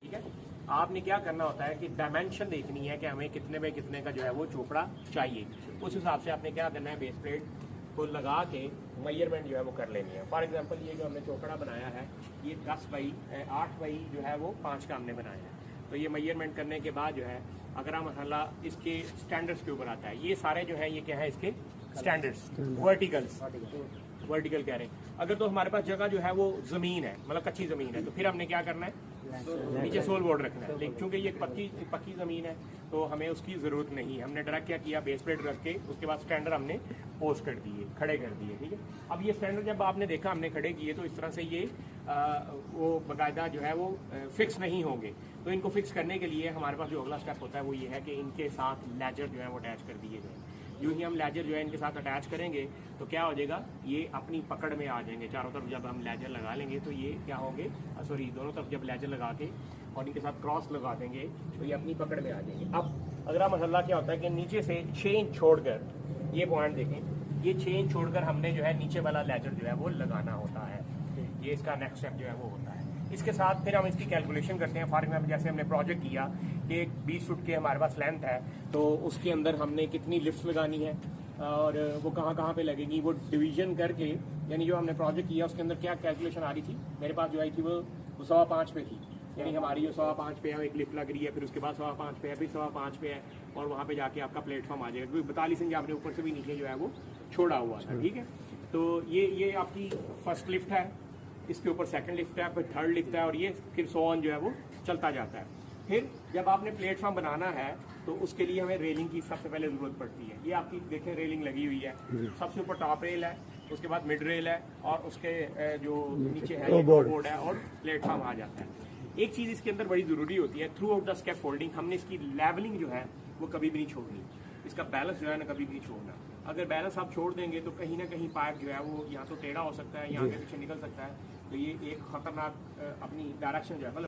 ठीक है। आपने क्या करना होता है कि डायमेंशन देखनी है कि हमें कितने बाई कितने का जो है वो चोपड़ा चाहिए। उस हिसाब से आपने क्या करना है, बेस प्लेट को लगा के मेजरमेंट जो है वो कर लेनी है। फॉर एग्जांपल ये जो हमने चोपड़ा बनाया है ये 10 बाई 8 बाई जो है वो 5 का हमने बनाया है। तो ये मेजरमेंट करने के बाद जो है अगरा मसाला इसके स्टैंडर्ड्स के ऊपर आता है। ये सारे जो है ये क्या है, इसके स्टैंडर्ड्स वर्टिकल कह रहे हैं। अगर तो हमारे पास जगह जो है वो जमीन है, मतलब कच्ची जमीन है, तो फिर हमने क्या करना है, नीचे सोल बोर्ड रखना है। लेकिन चूंकि ये पक्की जमीन है तो हमें उसकी जरूरत नहीं। हमने डायरेक्ट क्या किया, बेस प्लेट रख के उसके बाद स्टैंडर्ड हमने पोस्ट कर दिए, खड़े कर दिए। ठीक है। अब ये स्टैंडर्ड जब आपने देखा हमने खड़े किए तो इस तरह से ये वो बाकायदा जो है वो फिक्स नहीं होंगे। तो इनको फिक्स करने के लिए हमारे पास जो अगला स्टेप होता है वो ये है कि इनके साथ लेजर जो है वो अटैच कर दिए जाए। यूँ ही हम लेजर जो है इनके साथ अटैच करेंगे तो क्या हो जाएगा, ये अपनी पकड़ में आ जाएंगे। चारों तरफ जब हम लेजर लगा लेंगे तो ये क्या होंगे, सॉरी दोनों तरफ जब लेजर लगा के और इनके साथ क्रॉस लगा देंगे तो ये अपनी पकड़ में आ जाएंगे। अब अगला मसला क्या होता है कि नीचे से 6 इंच छोड़कर, ये पॉइंट देखें, ये 6 इंच छोड़कर हमने जो है नीचे वाला लेजर जो है वो लगाना होता है। ये इसका नेक्स्ट स्टेप जो है वो होता है। इसके साथ फिर हम इसकी कैलकुलेशन करते हैं। फॉर एग्जाम्पल जैसे हमने प्रोजेक्ट किया कि 20 फुट के हमारे पास लेंथ है तो उसके अंदर हमने कितनी लिफ्ट लगानी है और वो कहाँ पे लगेगी, वो डिवीजन करके, यानी जो हमने प्रोजेक्ट किया उसके अंदर क्या कैलकुलेशन आ रही थी, मेरे पास जो आई थी वो 5.25 पे थी। यानी हमारी जो 5.25 पे है एक लिफ्ट लग रही है, फिर उसके बाद 5.25 पे है, फिर 5.25 पे है और वहाँ पे जाके आपका प्लेटफॉर्म आ जाएगा, क्योंकि 42 इंच आपने ऊपर से भी नीचे जो है वो छोड़ा हुआ था। ठीक है। तो ये आपकी फर्स्ट लिफ्ट है, इसके ऊपर सेकंड लिफ्ट है, फिर थर्ड लिफ्ट है और ये फिर 100 ऑन जो है वो चलता जाता है। फिर जब आपने प्लेटफॉर्म बनाना है तो उसके लिए हमें रेलिंग की सबसे पहले ज़रूरत पड़ती है। ये आपकी देखें रेलिंग लगी हुई है, सबसे ऊपर टॉप रेल है, उसके बाद मिड रेल है और उसके जो नीचे है बोर्ड है और प्लेटफॉर्म आ जाता है। एक चीज़ इसके अंदर बड़ी ज़रूरी होती है, थ्रू आउट द स्कैफोल्डिंग हमने इसकी लेवलिंग जो है वो कभी भी नहीं छोड़नी। इसका बैलेंस जो है ना कभी भी नहीं छोड़ना। अगर बैलेंस आप छोड़ देंगे तो कहीं ना कहीं पाइप जो है वो यहाँ तो टेढ़ा हो सकता है, यहाँ के पीछे निकल सकता है। तो ये एक खतरनाक अपनी डायरेक्शन जो है मतलब